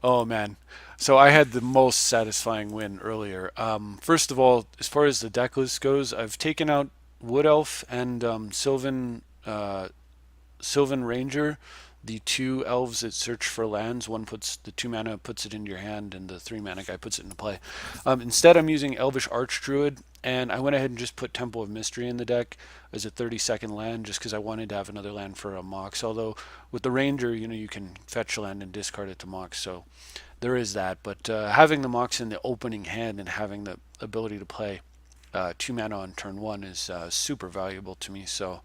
Oh man. So I had the most satisfying win earlier. First of all, as far as the deck list goes, I've taken out Wood Elf and Sylvan Ranger, the two elves that search for lands. One puts the 2 mana, puts it into your hand, and the 3 mana guy puts it into play. Instead, I'm using Elvish Archdruid, and I went ahead and just put Temple of Mystery in the deck as a 30-second land, just because I wanted to have another land for a Mox. Although with the Ranger, you can fetch a land and discard it to Mox, so there is that. But having the Mox in the opening hand and having the ability to play 2 mana on turn one is super valuable to me. So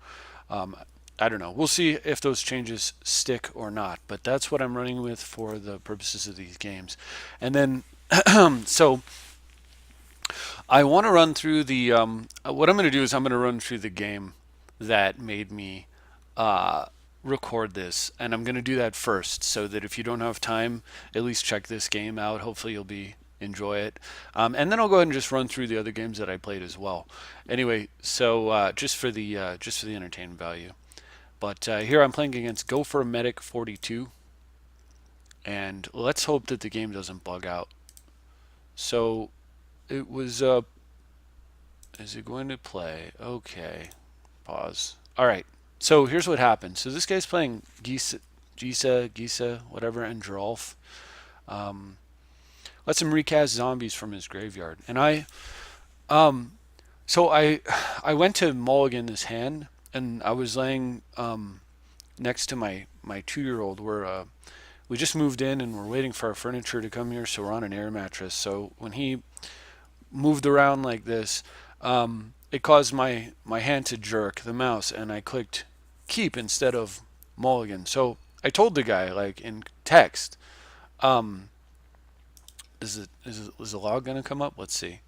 um, I don't know. We'll see if those changes stick or not, but that's what I'm running with for the purposes of these games. And then, so I want to run through the. What I'm going to do is I'm going to run through the game that made me uh, record this, and I'm going to do that first, so that if you don't have time, at least check this game out. Hopefully, you'll be enjoy it, and then I'll go ahead and just run through the other games that I played as well. Anyway, so just for the entertainment value. But here I'm playing against Go for a Medic 42, and let's hope that the game doesn't bug out. So it was. Is it going to play? Okay. Pause. All right. So here's what happened. So this guy's playing Gisa, whatever, and Drolf. Um, lets him recast zombies from his graveyard, and um, so I went to mulligan this hand, and I was laying next to my 2 year old. We just moved in and we're waiting for our furniture to come here, so we're on an air mattress. So when he moved around like this, it caused my hand to jerk the mouse, and I clicked keep instead of mulligan. So I told the guy like in text, um, is the log gonna come up? Let's see.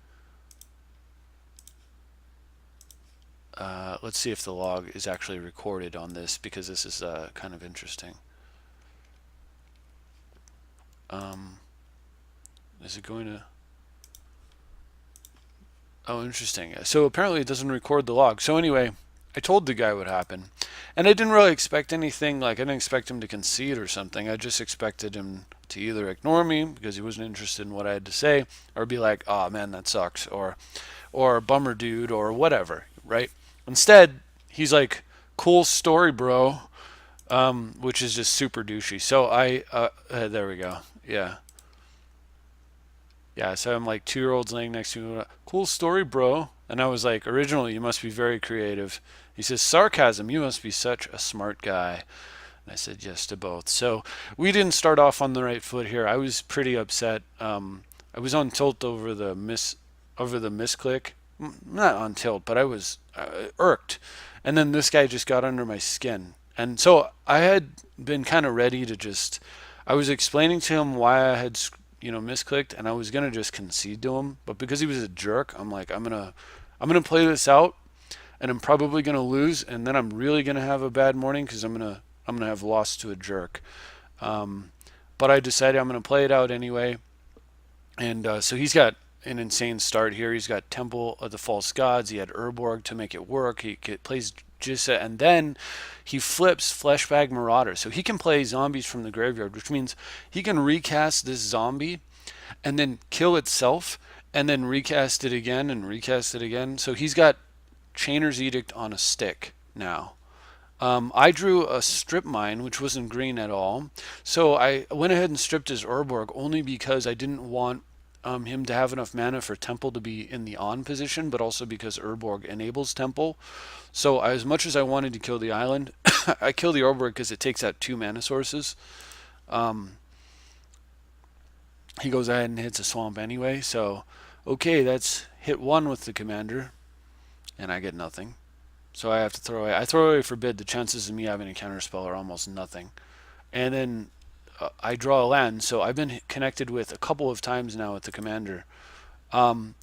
Let's see if the log is actually recorded on this, because this is kind of interesting. Um, is it going to? Oh, interesting. So apparently it doesn't record the log. So anyway, I told the guy what happened. And I didn't really expect anything. Like, I didn't expect him to concede or something. I just expected him to either ignore me because he wasn't interested in what I had to say, or be like, "Oh man, that sucks," or "Bummer, dude," or whatever, right? Instead, he's like, "Cool story, bro," which is just super douchey. So there we go. Yeah. Yeah, so I'm like 2 year olds laying next to me. Cool story, bro. And I was like, originally, you must be very creative. He says, sarcasm, you must be such a smart guy. And I said yes to both. So we didn't start off on the right foot here. I was pretty upset. I was on tilt over the misclick. Not on tilt, but I was irked. And then this guy just got under my skin. And so I had been kind of ready to just. I was explaining to him why I had misclicked, and I was gonna just concede to him, but because he was a jerk, I'm like, I'm gonna play this out, and I'm probably gonna lose, and then I'm really gonna have a bad morning because I'm gonna have lost to a jerk. Um, but I decided I'm gonna play it out anyway, and so he's got an insane start here. He's got Temple of the False Gods. He had Urborg to make it work. He plays Jissa, and then he flips Fleshbag Marauder. So he can play zombies from the graveyard, which means he can recast this zombie and then kill itself and then recast it again and recast it again. So he's got Chainer's Edict on a stick now. I drew a strip mine, which wasn't green at all. So I went ahead and stripped his Urborg only because I didn't want him to have enough mana for Temple to be in the on position, but also because Urborg enables Temple. So as much as I wanted to kill the island, I killed the Urborg because it takes out 2 mana sources. Um, he goes ahead and hits a swamp anyway. So, okay, that's hit one with the commander, and I get nothing. So I have to throw away. I throw away Forbid. The chances of me having a counterspell are almost nothing. And then I draw a land. So I've been connected with a couple of times now with the commander. Um,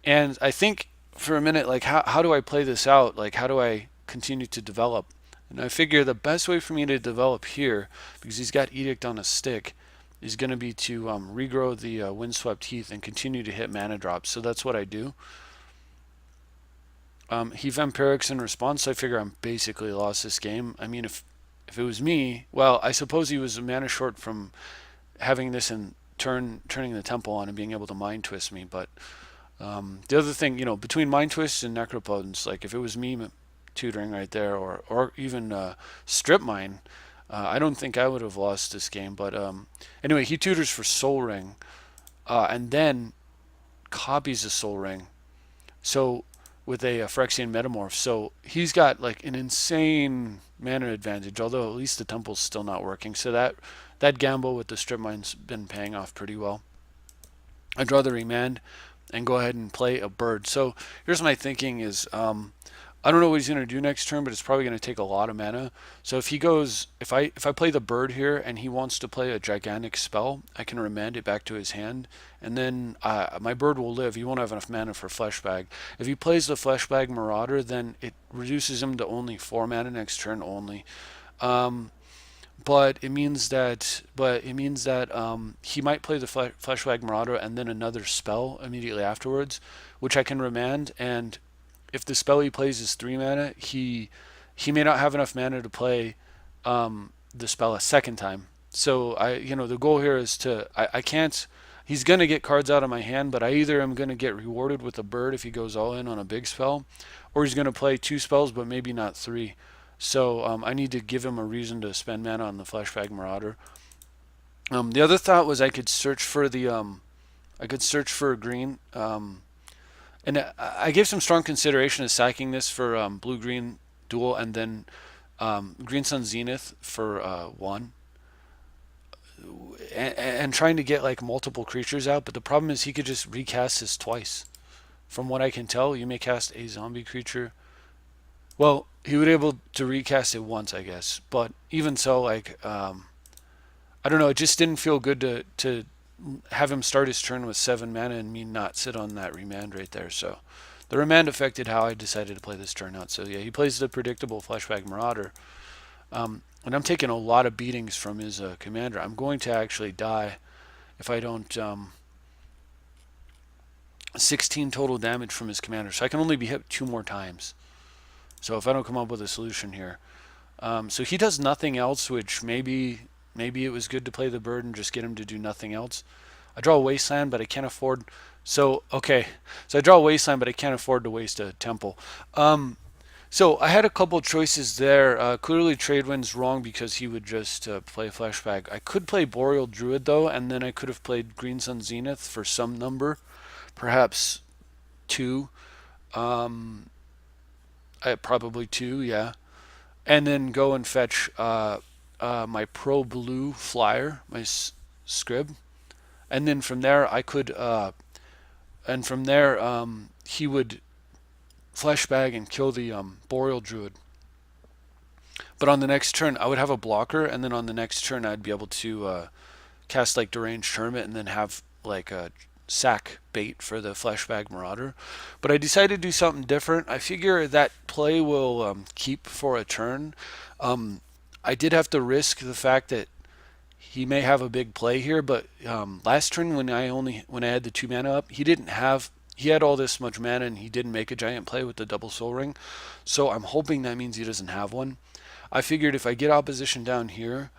and I think for a minute, like, how do I play this out? Like, how do I continue to develop? And I figure the best way for me to develop here, because he's got Edict on a stick, is going to be to regrow the Windswept Heath and continue to hit mana drops. So that's what I do. He Vampirics in response, so I figure I'm basically lost this game. I mean, if it was me, well, I suppose he was a mana short from having this in turning the temple on and being able to mind twist me. But the other thing, between mind twists and necropotence, like if it was me tutoring right there, or even strip mine, I don't think I would have lost this game. But anyway, he tutors for Soul Ring, and then copies the Soul Ring. So with a Phyrexian Metamorph, so he's got like an insane mana advantage. Although at least the temple's still not working. So that gamble with the strip mine's been paying off pretty well. I draw the remand and go ahead and play a bird. So here's my thinking is I don't know what he's going to do next turn, but it's probably going to take a lot of mana. So if he goes, if I play the bird here and he wants to play a gigantic spell, I can remand it back to his hand, and then my bird will live. He won't have enough mana for Fleshbag. If he plays the Fleshbag Marauder, then it reduces him to only 4 mana next turn only. But it means that he might play the Fleshbag Marauder and then another spell immediately afterwards, which I can remand. And if the spell he plays is 3 mana, he may not have enough mana to play the spell a second time. So the goal here is I can't. He's gonna get cards out of my hand, but I either am gonna get rewarded with a bird if he goes all in on a big spell, or he's gonna play 2 spells but maybe not 3. So I need to give him a reason to spend mana on the Fleshbag Marauder. The other thought was I could search for green. And I gave some strong consideration to sacking this for blue-green duel, and then Green Sun Zenith for 1. And trying to get like multiple creatures out, but the problem is he could just recast this twice. From what I can tell, you may cast a zombie creature. Well, he would be able to recast it once, I guess. But even so, like, I don't know, it just didn't feel good to have him start his turn with 7 mana and me not sit on that remand right there. So the remand affected how I decided to play this turn out. So yeah, he plays the predictable Fleshbag Marauder. And I'm taking a lot of beatings from his commander. I'm going to actually die if I don't 16 total damage from his commander. So I can only be hit 2 more times. So if I don't come up with a solution here. So he does nothing else, which maybe it was good to play the bird and just get him to do nothing else. I draw a Wasteland, but I can't afford. So I draw a Wasteland, but I can't afford to waste a temple. So I had a couple choices there. Clearly Tradewind's wrong because he would just play Fleshbag. I could play Boreal Druid though, and then I could have played Green Sun Zenith for some number, perhaps 2. Probably 2, yeah. And then go and fetch my Pro Blue Flyer, my Scrib. And then from there I could, he would Fleshbag and kill the Boreal Druid. But on the next turn I would have a blocker, and then on the next turn I'd be able to cast like Deranged Hermit and then have like a sack bait for the Fleshbag Marauder. But I decided to do something different. I figure that play will keep for a turn. I did have to risk the fact that he may have a big play here, but last turn when I had the 2 mana up, he had all this much mana and he didn't make a giant play with the double Soul Ring. So I'm hoping that means he doesn't have one. I figured if I get opposition down here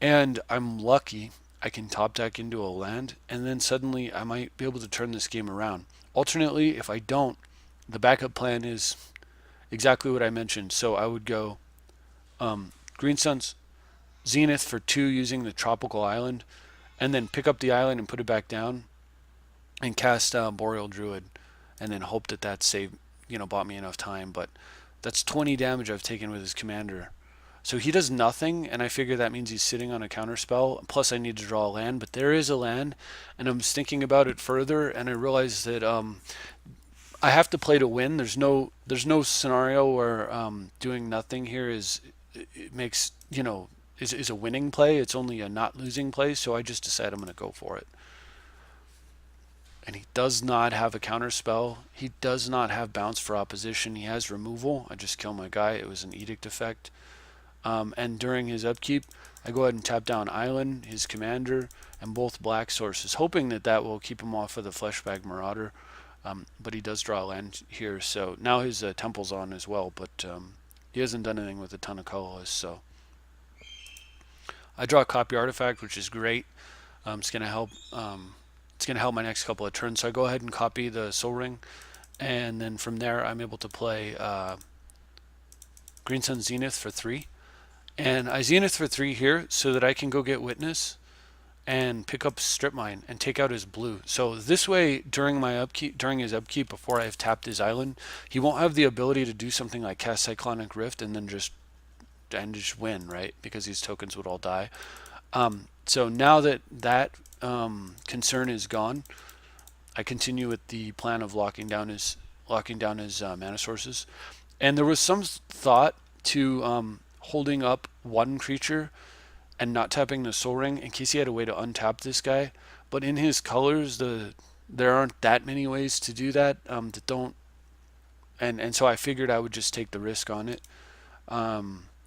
and I'm lucky, I can top deck into a land, and then suddenly I might be able to turn this game around. Alternately, if I don't, the backup plan is exactly what I mentioned. So I would go Green Sun's Zenith for 2 using the Tropical Island, and then pick up the island and put it back down, and cast Boreal Druid, and then hope that saved, bought me enough time. But that's 20 damage I've taken with his commander. So he does nothing, and I figure that means he's sitting on a counter spell. Plus I need to draw a land, but there is a land, and I'm thinking about it further, and I realize that I have to play to win. There's no scenario where doing nothing here is a winning play. It's only a not losing play, so I just decide I'm going to go for it. And he does not have a counter spell. He does not have bounce for opposition. He has removal. I just kill my guy. It was an edict effect. And during his upkeep, I go ahead and tap down Island, his commander, and both black sources, hoping that will keep him off of the Fleshbag Marauder. But he does draw a land here, so now his temple's on as well, but he hasn't done anything with a ton of colorless, so I draw a copy artifact, which is great. It's gonna help. It's gonna help my next couple of turns. So I go ahead and copy the Soul Ring, and then from there I'm able to play Green Sun Zenith for 3, and I Zenith for 3 here so that I can go get Witness and pick up Strip Mine and take out his blue. So this way, during his upkeep, before I've tapped his island, he won't have the ability to do something like cast Cyclonic Rift and then just win, right? Because these tokens would all die. So now that concern is gone, I continue with the plan of locking down his mana sources. And there was some thought to holding up one creature and not tapping the Soul Ring in case he had a way to untap this guy. But in his colors, there aren't that many ways to do that. That don't, and so I figured I would just take the risk on it.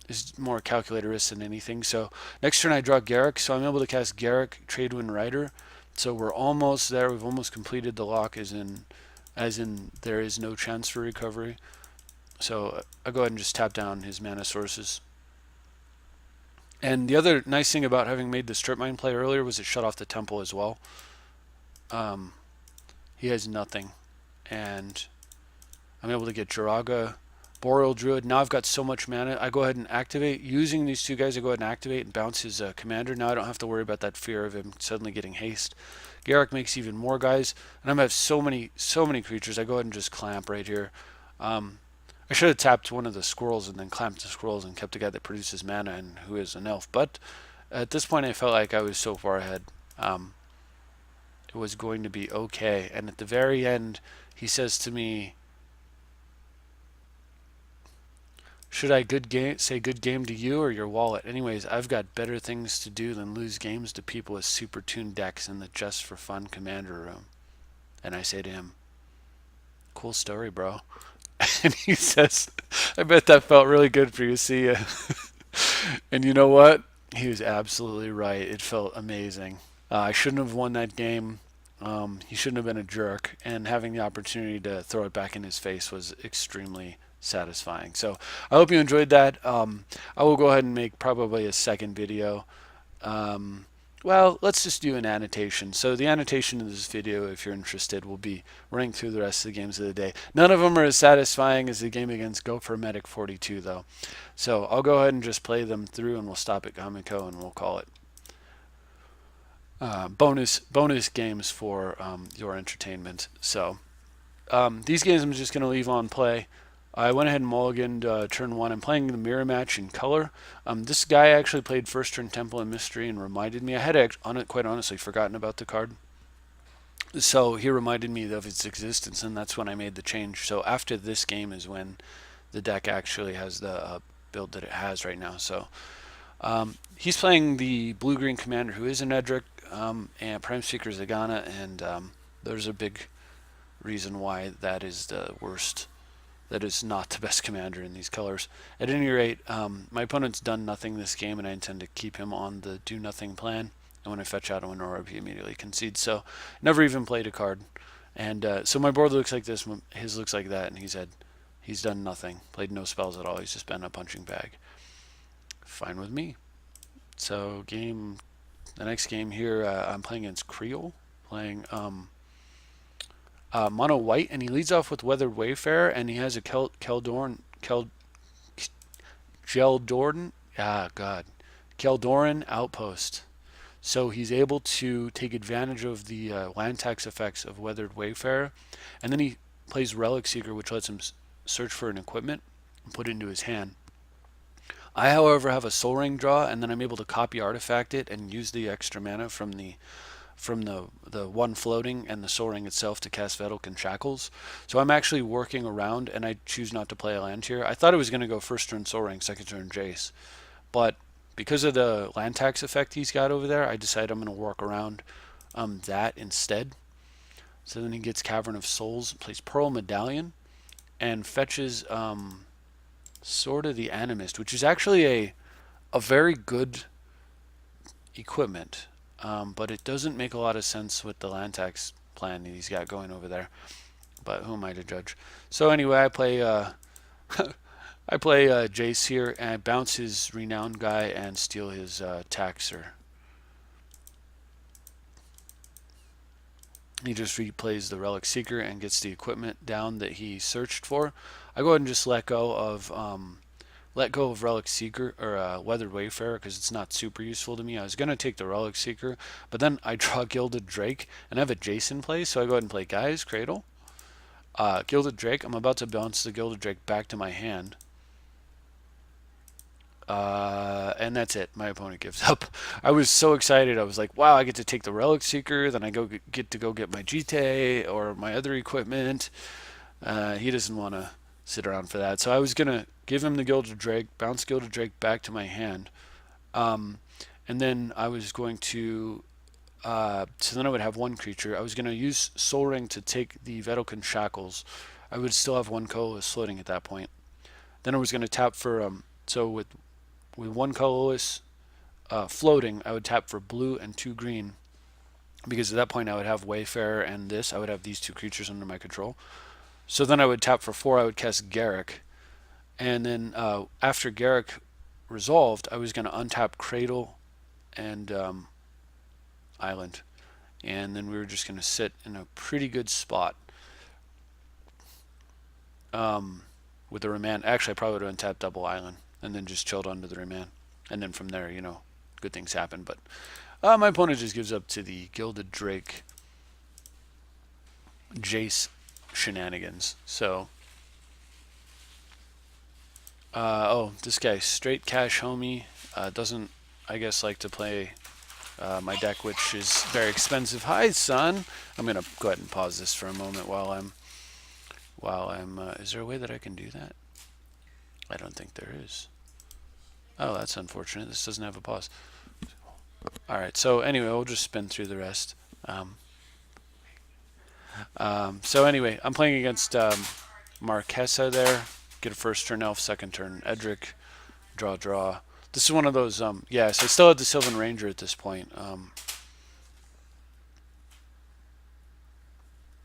It's more calculated risk than anything. So next turn I draw Garrick, so I'm able to cast Garrick, Tradewind Rider. So we're almost there. We've almost completed the lock, as in there is no chance for recovery. So I'll go ahead and just tap down his mana sources. And the other nice thing about having made the Strip Mine play earlier was it shut off the temple as well. He has nothing, and I'm able to get Jiraga, Boreal Druid. Now I've got so much mana, I go ahead and activate. Using these two guys, I go ahead and activate and bounce his commander. Now I don't have to worry about that fear of him suddenly getting haste. Garrick makes even more guys, and I'm gonna have so many creatures. I go ahead and just clamp right here. I should have tapped one of the squirrels and then clamped the squirrels and kept the guy that produces mana and who is an elf. But at this point, I felt like I was so far ahead. It was going to be okay. And at the very end, he says to me, should I say good game to you or your wallet? Anyways, I've got better things to do than lose games to people with super tuned decks in the just for fun commander room. And I say to him, cool story, bro. And he says, I bet that felt really good for you, see ya. And you know what? He was absolutely right. It felt amazing. I shouldn't have won that game. He shouldn't have been a jerk. And having the opportunity to throw it back in his face was extremely satisfying. So I hope you enjoyed that. I will go ahead and make probably a second video. Well, let's just do an annotation. So the annotation of this video, if you're interested, will be running through the rest of the games of the day. None of them are as satisfying as the game against Gopher Medic 42, though. So I'll go ahead and just play them through, and we'll stop at Kamiko, and we'll call it bonus games for your entertainment. So these games I'm just going to leave on play. I went ahead and mulliganed turn 1. I'm playing the mirror match in color. This guy actually played first turn Temple and Mystery and reminded me. I had quite honestly forgotten about the card. So he reminded me of its existence, and that's when I made the change. So after this game is when the deck actually has the build that it has right now. So he's playing the blue-green commander who is an Edric, and Prime Speaker Zagana, and there's a big reason why that is the worst. That is not the best commander in these colors. At any rate, my opponent's done nothing this game, and I intend to keep him on the do nothing plan. And when I fetch out an orb, he immediately concedes. So never even played a card. And so my board looks like this, his looks like that, and he's done nothing. Played no spells at all. He's just been a punching bag. Fine with me. So the next game here, I'm playing against Creole, playing mono white, and he leads off with Weathered Wayfarer, and he has a Keldoran Outpost. So he's able to take advantage of the land tax effects of Weathered Wayfarer, and then he plays Relic Seeker, which lets him search for an equipment and put it into his hand. I, however, have a Soul Ring draw, and then I'm able to copy artifact it and use the extra mana from the one floating and the Soul Ring itself to cast Vedalken Shackles. So I'm actually working around, and I choose not to play a land here. I thought it was going to go first turn Soul Ring, second turn Jace, but because of the land tax effect he's got over there, I decided I'm going to work around that instead. So then he gets Cavern of Souls, plays Pearl Medallion, and fetches Sword of the Animist, which is actually a very good equipment. But it doesn't make a lot of sense with the land tax plan that he's got going over there. But who am I to judge? So anyway, I play I play Jace here, and I bounce his renowned guy and steal his taxer. He just replays the Relic Seeker and gets the equipment down that he searched for. I go ahead and just let go of Relic Seeker or Weathered Wayfarer because it's not super useful to me. I was gonna take the Relic Seeker, but then I draw Gilded Drake and I have a Jason play, so I go ahead and play Guy's Cradle. Gilded Drake. I'm about to bounce the Gilded Drake back to my hand. And that's it. My opponent gives up. I was so excited. I was like, wow, I get to take the Relic Seeker. Then I get to go get my GT or my other equipment. He doesn't want to sit around for that. So I was going to give him the Gilded Drake, bounce Gilded Drake back to my hand. And then I was going to... so then I would have one creature. I was going to use Soul Ring to take the Vedalken Shackles. I would still have one colorless floating at that point. Then I was going to tap for... so with one colorless floating, I would tap for blue and 2 green. Because at that point I would have Wayfarer and this. I would have these 2 creatures under my control. So then I would tap for 4. I would cast Garrick. And then after Garrick resolved, I was going to untap Cradle and Island. And then we were just going to sit in a pretty good spot. With the Remand. Actually, I probably would have untapped Double Island. And then just chilled under the Remand. And then from there, good things happen. But my opponent just gives up to the Gilded Drake Jace shenanigans. So, this guy, straight cash homie, doesn't, I guess, like to play my deck, which is very expensive. Hi, son. I'm going to go ahead and pause this for a moment while I'm, is there a way that I can do that? I don't think there is. Oh, that's unfortunate. This doesn't have a pause. Alright, so anyway, we'll just spin through the rest. So anyway, I'm playing against Marquesa there. Get a first turn elf, second turn Edric. Draw. This is one of those, yeah, so I still have the Sylvan Ranger at this point.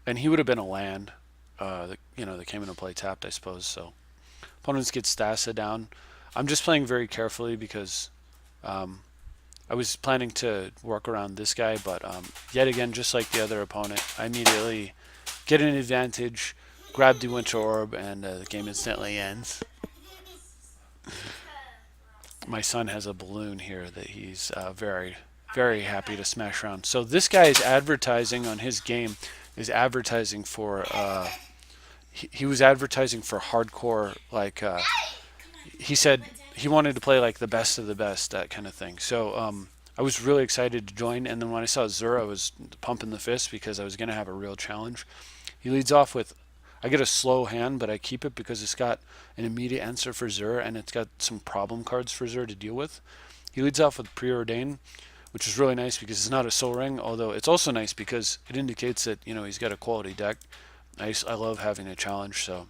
And he would have been a land, that came into play tapped, I suppose, so. Opponents get Stasa down. I'm just playing very carefully because I was planning to work around this guy, but yet again, just like the other opponent, I immediately get an advantage, grab the Winter Orb, and the game instantly ends. My son has a balloon here that he's very, very happy to smash around. So this guy is advertising on his game, is advertising for... he was advertising for hardcore, like, he said he wanted to play like the best of the best, that kind of thing. So I was really excited to join, and then when I saw Zur, I was pumping the fist because I was going to have a real challenge. He leads off with, I get a slow hand, but I keep it because it's got an immediate answer for Zur, and it's got some problem cards for Zur to deal with. He leads off with Preordain, which is really nice because it's not a Soul Ring, although it's also nice because it indicates that, he's got a quality deck. I love having a challenge, so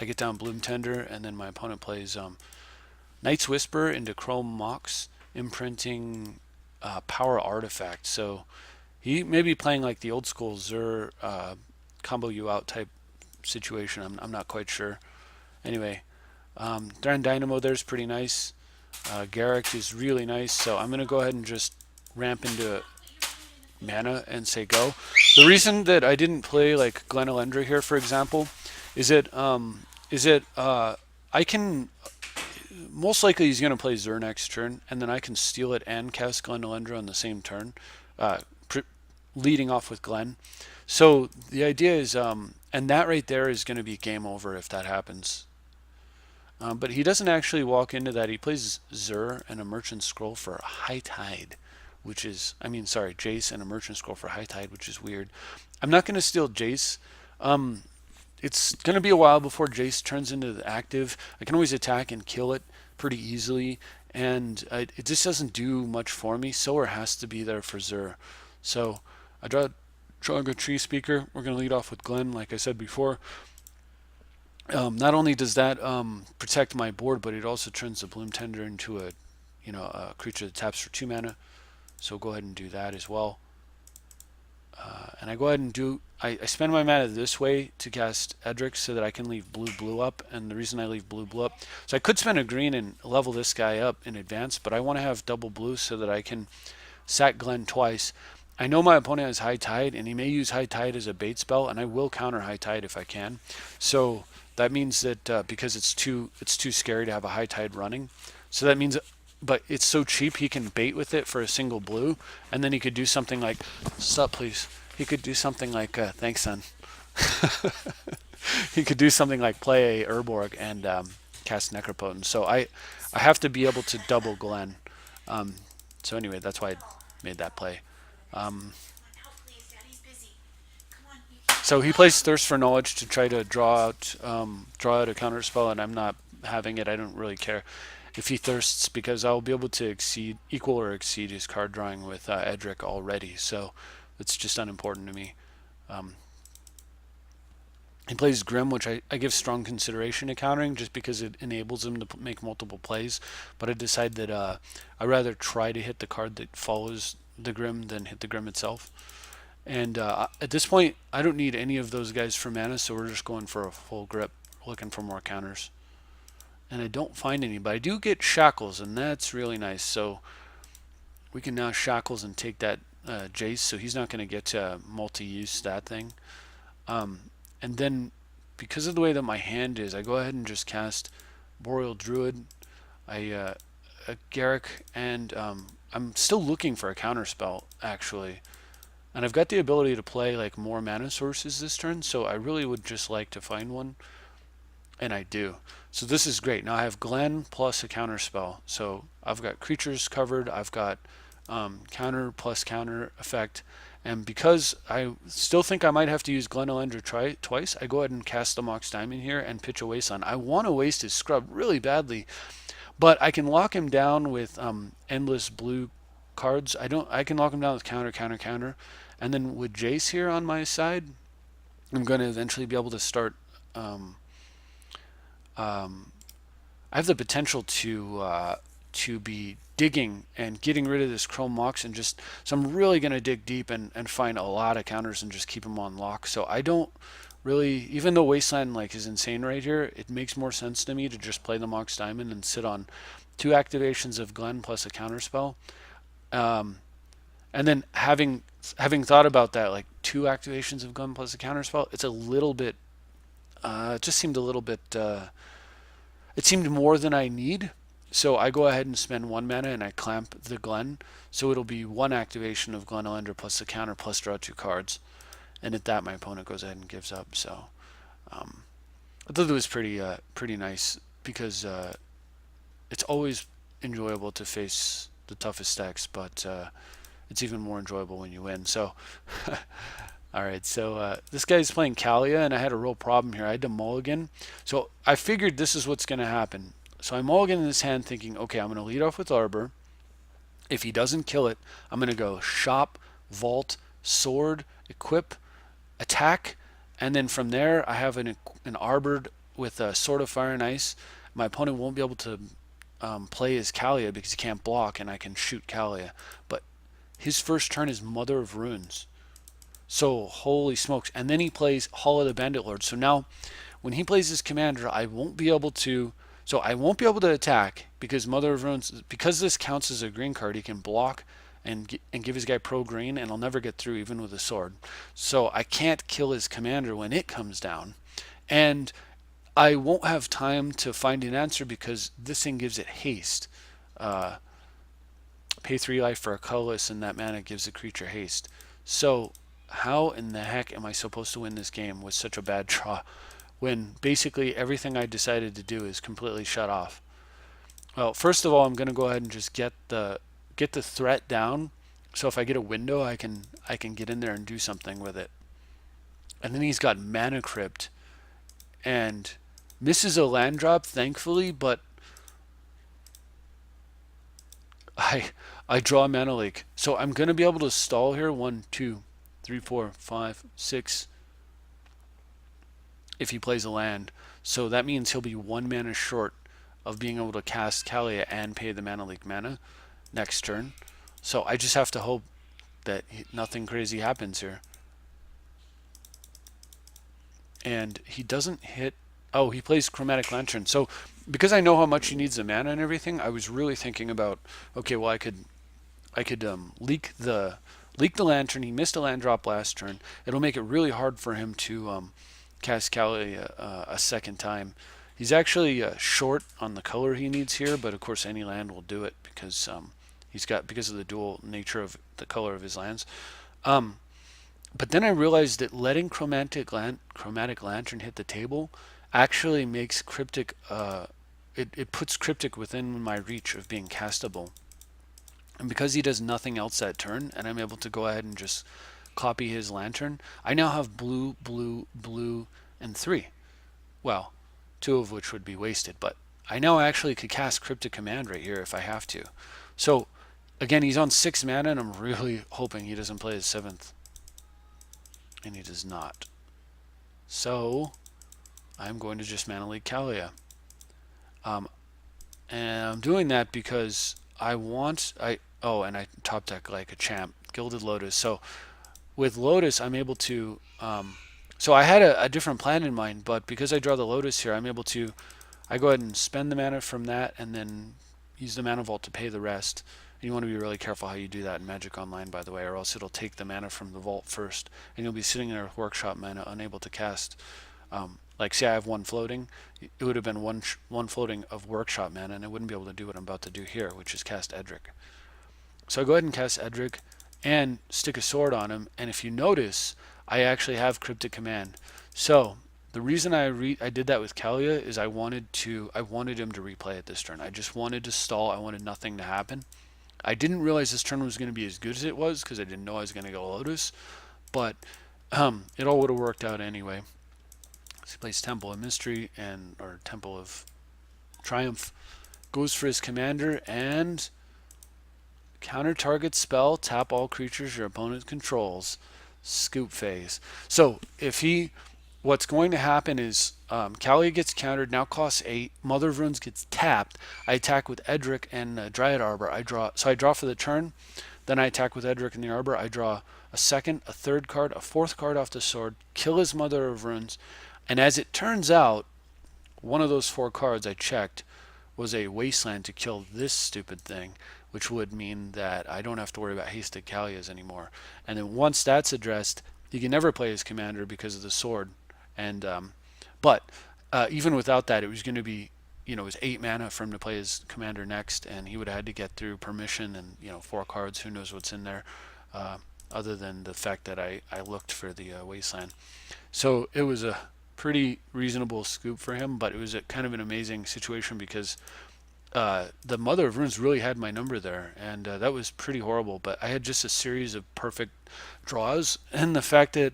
I get down Bloom Tender, and then my opponent plays Knight's Whisper into Chrome Mox, imprinting Power Artifact. So he may be playing like the old school Zur combo you out type situation. I'm not quite sure. Anyway, Grand Dynamo there's pretty nice. Garrick is really nice, so I'm going to go ahead and just ramp into mana and say go. The reason that I didn't play like Glen Elendra here, for example, is that I can most likely he's going to play Zur next turn, and then I can steal it and cast Glen Elendra on the same turn, leading off with Glen. So the idea is, and that right there is going to be game over if that happens. But he doesn't actually walk into that. He plays Zur and a Merchant Scroll for High Tide, which is, Jace and a Merchant Scroll for High Tide, which is weird. I'm not going to steal Jace. It's going to be a while before Jace turns into the active. I can always attack and kill it pretty easily, and it just doesn't do much for me. Sower has to be there for Zur. So I draw a Tree Speaker. We're going to lead off with Glen, like I said before. Not only does that protect my board, but it also turns the Bloom Tender into a creature that taps for 2 mana. So go ahead and do that as well. And I go ahead and I spend my mana this way to cast Edric so that I can leave blue up. And the reason I leave blue up, so I could spend a green and level this guy up in advance, but I want to have double blue so that I can sack Glenn twice. I know my opponent has High Tide, and he may use High Tide as a bait spell, and I will counter High Tide if I can. So that means that because it's too scary to have a High Tide running, so that means, but it's so cheap he can bait with it for a single blue, and then he could do something like, stop please. He could do something like, thanks son. He could do something like play a Urborg and cast Necropotent. So I have to be able to double Glenn. So anyway, that's why I made that play. Um, so he plays Thirst for Knowledge to try to draw out a counter spell, and I'm not having it. I don't really care if he thirsts because I'll be able to equal or exceed his card drawing with Edric already. So it's just unimportant to me. Um, he plays Grim, which I give strong consideration to countering just because it enables him to make multiple plays. But I decide that I'd rather try to hit the card that follows the Grim than hit the Grim itself. And at this point, I don't need any of those guys for mana, so we're just going for a full grip, looking for more counters. And I don't find any, but I do get Shackles, and that's really nice. So we can now Shackles and take that Jace, so he's not going to get to multi-use that thing. And then, because of the way that my hand is, I go ahead and just cast Boreal Druid, a Garrick, and I'm still looking for a counter spell, actually. And I've got the ability to play like more mana sources this turn, so I really would just like to find one, and I do. So this is great. Now I have Glenn plus a counter spell. So I've got creatures covered, I've got counter plus counter effect, and because I still think I might have to use Glen Elendra twice, I go ahead and cast the Mox Diamond here and pitch a Wasteland. I want to waste his scrub really badly, but I can lock him down with endless blue cards. I can lock him down with counter, counter, counter. And then with Jace here on my side, I'm going to eventually be able to start. I have the potential to be digging and getting rid of this Chrome Mox and just. So I'm really going to dig deep and find a lot of counters and just keep them on lock. So I don't really, even though Wasteland like is insane right here, it makes more sense to me to just play the Mox Diamond and sit on 2 activations of Glen plus a counter spell. And then having thought about that, like 2 activations of Glen plus a counter spell, it's a little bit. It just seemed a little bit. It seemed more than I need, so I go ahead and spend 1 mana and I clamp the Glen, so it'll be 1 activation of Glen Elendra plus the counter plus draw 2 cards, and at that my opponent goes ahead and gives up. So I thought it was pretty nice because it's always enjoyable to face the toughest decks, but it's even more enjoyable when you win. So, all right. So this guy's playing Kalia, and I had a real problem here. I had to mulligan. So I figured this is what's going to happen. So I mulligan in this hand, thinking, okay, I'm going to lead off with Arbor. If he doesn't kill it, I'm going to go Shop, Vault, Sword, Equip, Attack, and then from there I have an Arbor with a Sword of Fire and Ice. My opponent won't be able to play as Kalia because he can't block, and I can shoot Kalia. But his first turn is Mother of Runes. So holy smokes. And then he plays Hall of the Bandit Lord. So now when he plays his commander, I won't be able to attack because Mother of Runes, because this counts as a green card, he can block and give his guy pro green, and I'll never get through even with a sword. So I can't kill his commander when it comes down. And I won't have time to find an answer because this thing gives it haste. Pay 3 life for a colorless, and that mana gives the creature haste. So how in the heck am I supposed to win this game with such a bad draw when basically everything I decided to do is completely shut off? Well, first of all, I'm going to go ahead and just get the threat down. So if I get a window, I can get in there and do something with it. And then he's got Mana Crypt and misses a land drop, thankfully, but I draw a Mana Leak. So I'm going to be able to stall here. 1, 2, 3, 4, 5, 6 if he plays a land. So that means he'll be 1 mana short of being able to cast Kalia and pay the Mana Leak mana next turn. So I just have to hope that nothing crazy happens here. And he doesn't hit. Oh, he plays Chromatic Lantern. So because I know how much he needs the mana and everything, I was really thinking about, okay, well I could leak the lantern. He missed a land drop last turn. It'll make it really hard for him to cast Kali a second time. He's actually short on the color he needs here, but of course any land will do it because because of the dual nature of the color of his lands. Um, but then I realized that letting Chromatic Lantern hit the table actually makes Cryptic. It puts Cryptic within my reach of being castable. And because he does nothing else that turn, and I'm able to go ahead and just copy his lantern, I now have blue, blue, blue, and 3. Well, 2 of which would be wasted, but I now actually could cast Cryptic Command right here if I have to. So, again, he's on 6 mana, and I'm really hoping he doesn't play his 7th. And he does not. So, I'm going to just Mana Leak Kalia. And I'm doing that because and I top deck like a champ, Gilded Lotus. So with Lotus, I'm able to. So I had a different plan in mind, but because I draw the Lotus here, I'm able to. I go ahead and spend the mana from that, and then use the mana vault to pay the rest. And you want to be really careful how you do that in Magic Online, by the way, or else it'll take the mana from the vault first, and you'll be sitting there with Workshop mana, unable to cast. Like, say I have 1 floating, it would have been one floating of Workshop mana, and I wouldn't be able to do what I'm about to do here, which is cast Edric. So I go ahead and cast Edric and stick a sword on him, and if you notice, I actually have Cryptic Command. So the reason I did that with Kalia is I wanted him to replay it this turn. I just wanted to stall. I wanted nothing to happen. I didn't realize this turn was going to be as good as it was because I didn't know I was going to go Lotus, but it all would have worked out anyway. So he plays Temple of Mystery or Temple of Triumph, goes for his commander, and counter target spell, tap all creatures your opponent controls. Scoop phase. So what's going to happen is Kalia gets countered, now costs 8. Mother of Runes gets tapped. I attack with Edric and Dryad Arbor. I draw for the turn, then I attack with Edric and the Arbor. I draw a second, a third card, a fourth card off the sword, kill his Mother of Runes, and as it turns out, one of those 4 cards I checked was a Wasteland to kill this stupid thing, which would mean that I don't have to worry about Hasted Kalias anymore. And then once that's addressed, he can never play his commander because of the sword. And but even without that, it was going to be, it was 8 mana for him to play his commander next, and he would have had to get through permission and 4 cards. Who knows what's in there, other than the fact that I looked for the Wasteland. So it was a pretty reasonable scoop for him, but it was kind of an amazing situation because the Mother of Runes really had my number there, and that was pretty horrible. But I had just a series of perfect draws, and the fact that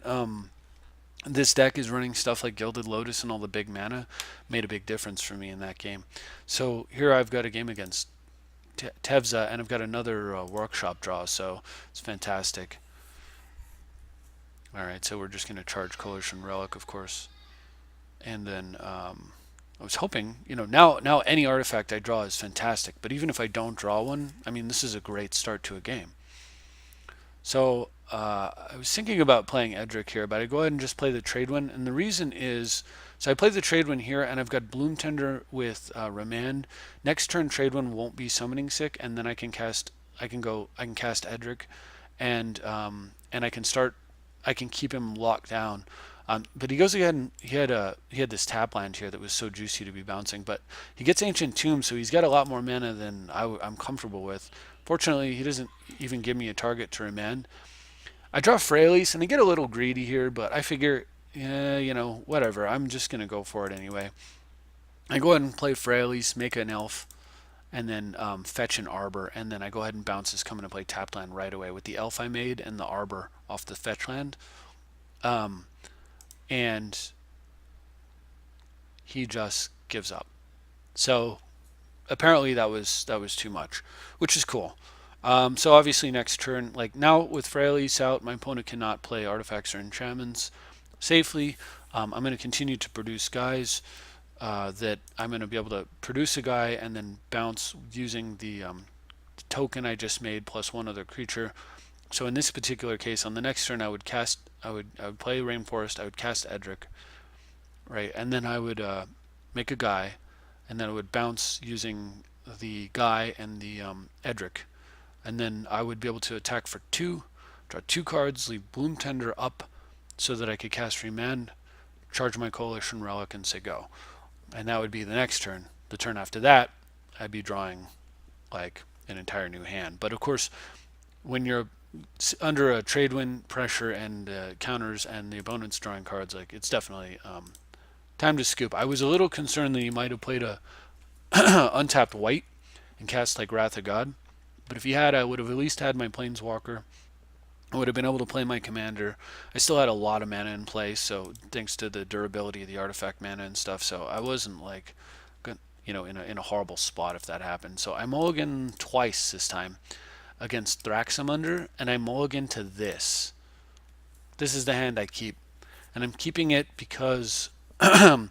this deck is running stuff like Gilded Lotus and all the big mana made a big difference for me in that game. So here I've got a game against Tevza, and I've got another Workshop draw, so it's fantastic. Alright, so we're just going to charge Coalition Relic, of course. And then I was hoping, now any artifact I draw is fantastic, but even if I don't draw one, I mean, this is a great start to a game. So I was thinking about playing Edric here, but I go ahead and just play the Tradewin, and the reason is, so I play the Tradewin here, and I've got Bloom Tender with Remand. Next turn, Tradewin won't be summoning sick, and then I can cast Edric, and I can keep him locked down. But he goes ahead and he had this tap land here that was so juicy to be bouncing, but he gets Ancient Tomb, so he's got a lot more mana than I'm comfortable with. Fortunately, he doesn't even give me a target to remand. I draw Freyalise, and I get a little greedy here, but I figure, whatever. I'm just going to go for it anyway. I go ahead and play Freyalise, make an elf, and then fetch an Arbor, and then I go ahead and bounce this, coming to play tapped land right away with the elf I made and the Arbor off the fetch land. And he just gives up. So apparently that was too much, which is cool. So obviously next turn, like now with Freyalise out, my opponent cannot play artifacts or enchantments safely. I'm going to continue to produce guys that I'm going to be able to produce a guy and then bounce using the token I just made plus one other creature So in this particular case, on the next turn, I would play Rainforest. I would cast Edric, right, and then I would make a guy, and then I would bounce using the guy and the Edric, and then I would be able to attack for 2, draw 2 cards, leave Bloom Tender up, so that I could cast Remand, charge my Coalition Relic, and say go. And that would be the next turn. The turn after that, I'd be drawing like an entire new hand. But of course, when you're under a trade win pressure and counters and the opponent's drawing cards, like it's definitely time to scoop. I was a little concerned that he might have played a untapped white and cast like Wrath of God. But if he had, I would have at least had my Planeswalker. I would have been able to play my commander. I still had a lot of mana in play, so thanks to the durability of the artifact mana and stuff. So I wasn't like, in a horrible spot if that happened. So I mulligan twice this time against Thraxamunder, and I mulligan to this. This is the hand I keep, and I'm keeping it because I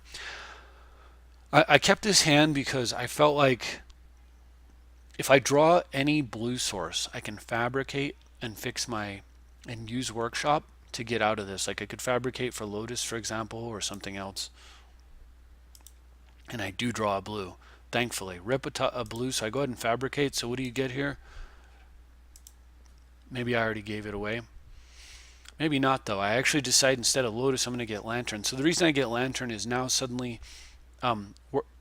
kept this hand because I felt like if I draw any blue source, I can fabricate and and use workshop to get out of this. Like I could fabricate for Lotus, for example, or something else. And I do draw a blue, thankfully. Rip a blue, so I go ahead and fabricate. So what do you get here? Maybe I already gave it away. Maybe not, though. I actually decide instead of Lotus, I'm going to get Lantern. So the reason I get Lantern is now suddenly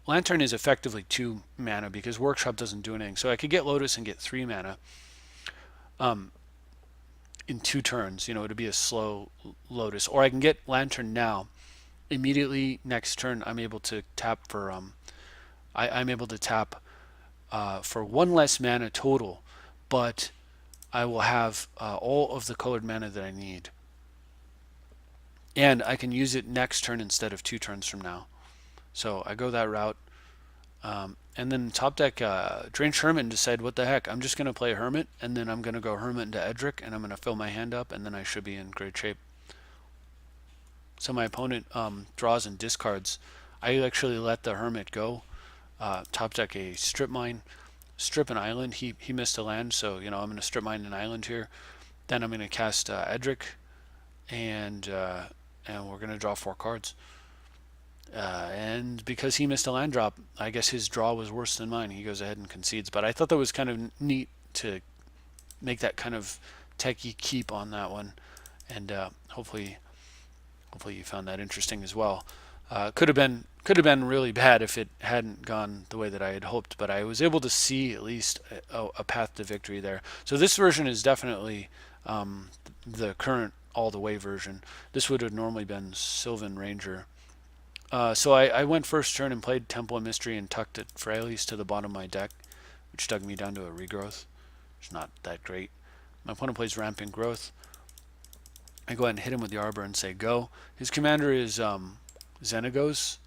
Lantern is effectively 2 mana because Workshop doesn't do anything. So I could get Lotus and get 3 mana in 2 turns. It'd be a slow Lotus. Or I can get Lantern now. Immediately next turn, I'm able to tap for I'm able to tap for 1 less mana total, but I will have all of the colored mana that I need. And I can use it next turn instead of 2 turns from now. So I go that route. And then top deck, Drange Hermit and decide what the heck. I'm just going to play Hermit, and then I'm going to go Hermit into Edric, and I'm going to fill my hand up, and then I should be in great shape. So my opponent draws and discards. I actually let the Hermit go. Top deck a Strip Mine, strip an island. He missed a land, so I'm going to strip mine an island here. Then I'm going to cast Edric, and we're going to draw 4 cards. And because he missed a land drop, I guess his draw was worse than mine. He goes ahead and concedes. But I thought that was kind of neat to make that kind of techie keep on that one, and hopefully you found that interesting as well. Could have been really bad if it hadn't gone the way that I had hoped, but I was able to see at least a path to victory there. So this version is definitely the current all the way version. This would have normally been Sylvan Ranger. So I went first turn and played Temple of Mystery and tucked it Frailes to the bottom of my deck, which dug me down to a regrowth. It's not that great. My opponent plays Rampant Growth. I go ahead and hit him with the Arbor and say go. His commander is Xenagos.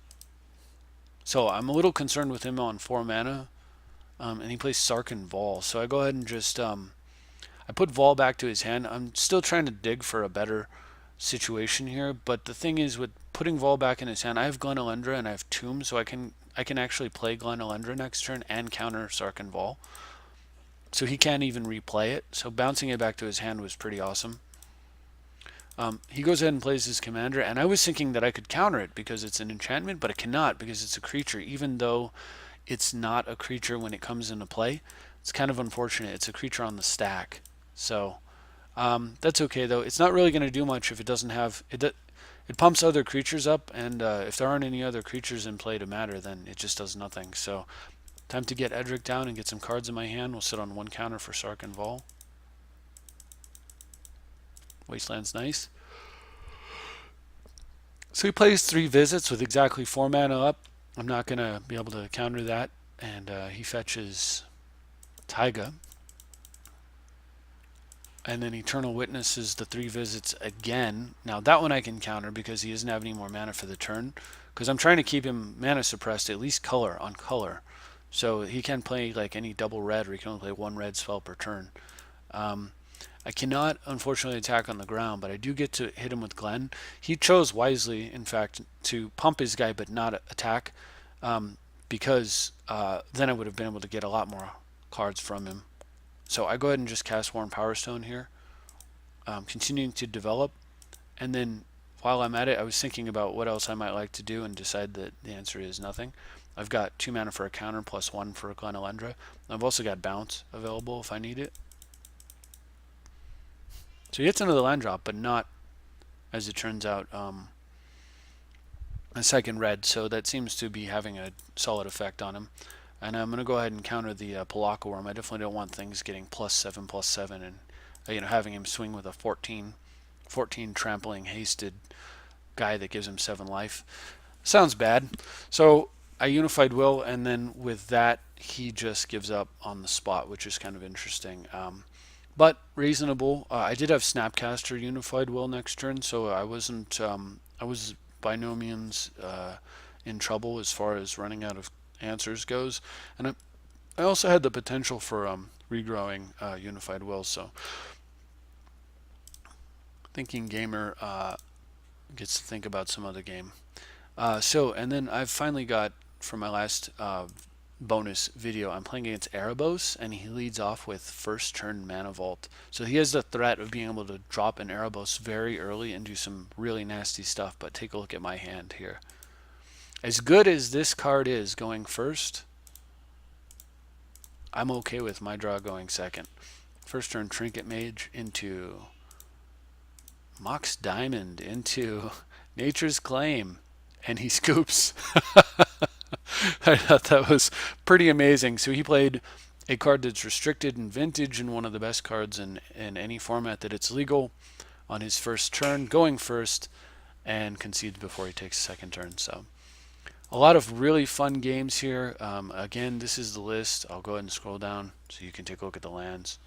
So I'm a little concerned with him on 4 mana. And he plays Sarkhan Vol. So I go ahead and just I put Vol back to his hand. I'm still trying to dig for a better situation here, but the thing is with putting Vol back in his hand, I have Glen Elendra and I have Tomb, so I can actually play Glen Elendra next turn and counter Sarkhan Vol. So he can't even replay it. So bouncing it back to his hand was pretty awesome. He goes ahead and plays his commander, and I was thinking that I could counter it because it's an enchantment, but I cannot because it's a creature, even though it's not a creature when it comes into play. It's kind of unfortunate. It's a creature on the stack. So that's okay, though. It's not really going to do much if it doesn't have... It pumps other creatures up, and if there aren't any other creatures in play to matter, then it just does nothing. So time to get Edric down and get some cards in my hand. We'll sit on 1 counter for Sarkhan Vol. Wasteland's nice. So he plays 3 visits with exactly 4 mana up. I'm not going to be able to counter that. And he fetches Taiga. And then Eternal Witnesses the 3 visits again. Now that one I can counter because he doesn't have any more mana for the turn. Because I'm trying to keep him mana suppressed, at least color on color. So he can't play like any double red, or he can only play 1 red spell per turn. I cannot, unfortunately, attack on the ground, but I do get to hit him with Glen. He chose wisely, in fact, to pump his guy but not attack, because then I would have been able to get a lot more cards from him. So I go ahead and just cast Worn Power Stone here. continuing to develop. And then while I'm at it, I was thinking about what else I might like to do and decide that the answer is nothing. I've got 2 mana for a counter plus 1 for Glenelendra. I've also got bounce available if I need it. So he gets another land drop, but not, as it turns out, a second red. So that seems to be having a solid effect on him. And I'm going to go ahead and counter the Pelakka Worm. I definitely don't want things getting +7/+7 and having him swing with a 14 trampling hasted guy that gives him 7 life. Sounds bad. So I unified will, and then with that he just gives up on the spot, which is kind of interesting. But reasonable. I did have Snapcaster unified will next turn, so I wasn't. I was by no means in trouble as far as running out of answers goes, and I also had the potential for regrowing unified will. So thinking gamer gets to think about some other game. And then I've finally got, for my last bonus video, I'm playing against Erebos, and he leads off with first turn Mana Vault. So he has the threat of being able to drop an Erebos very early and do some really nasty stuff, but take a look at my hand here. As good as this card is going first, I'm okay with my draw going second. First turn Trinket Mage into Mox Diamond into Nature's Claim, and he scoops. I thought that was pretty amazing. So he played a card that's restricted in Vintage and one of the best cards in any format that it's legal on his first turn, going first, and concedes before he takes a second turn. So a lot of really fun games here. Again, this is the list. I'll go ahead and scroll down so you can take a look at the lands.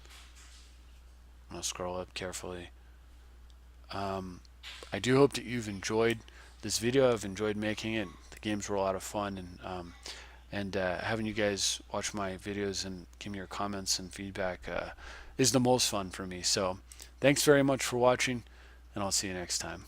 I'll scroll up carefully. I do hope that you've enjoyed this video. I've enjoyed making it. The games were a lot of fun, and having you guys watch my videos and give me your comments and feedback is the most fun for me. So thanks very much for watching, and I'll see you next time.